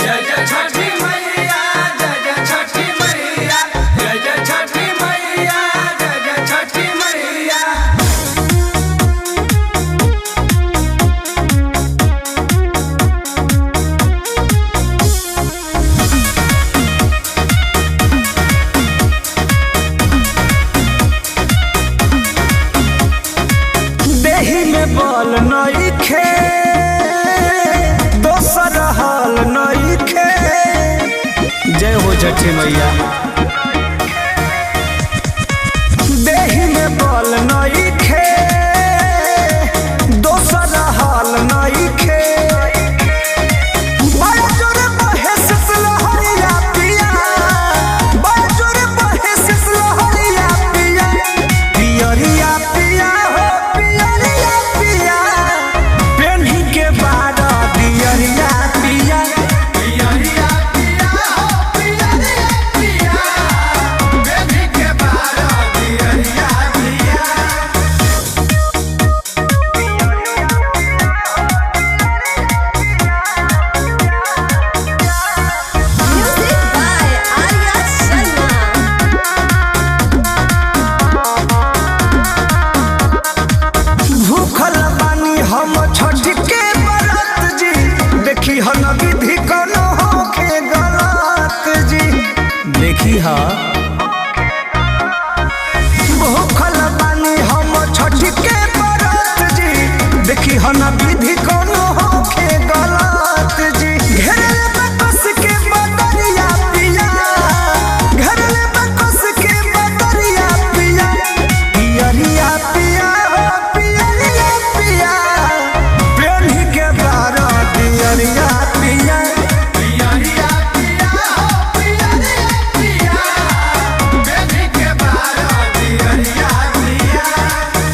जय जय छठी मैया, जय जय छठी मैया, जय जय छठी मैया, जय जय छठी मैया। देहि में बल नइखे, दोसर हाल नइखे। जय हो छठी मैया। देहि में बल नइखे, दोसर हाल नइखे। बड़ा जोर बहे शीतलहरिया पिया, बड़ा जोर बहे शीतलहरिया पिया। पियरिया पिया हो पियरिया पिया, पेन्ही के बाड़ा पियरिया पिया। पियरिया पिया हो पियरिया पिया, बेबी के बारा पियरिया पिया। Music by Arya Sharma. भूखल बानी हम छठ के बरत जी, देखी हन विधि कोनो होखे गलत जी। देखी हा भूखल बानी हम छठ के बरत जी, देखी हन विधि कोनो होखे गलत जी। घेरले बकस के बदरिया पिया, घेरले बकस के बदरिया पिया। पियरिया पिया हो पियरिया पिया, पेन्ही के बारा पियरिया पिया। पियरिया पिया हो पियरिया पिया, बेबी के बारा पियरिया पिया।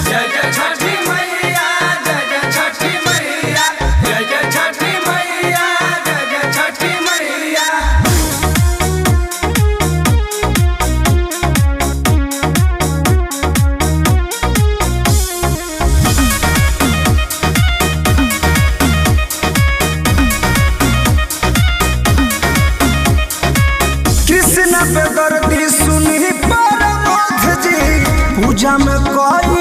जय जय छठी मैया, जय जय छठी मैया, जय जय छठी मैया, जय जय छठी मैया। कृष्ण पे दर्दी सुनी परमोध जी, पूजा में कोई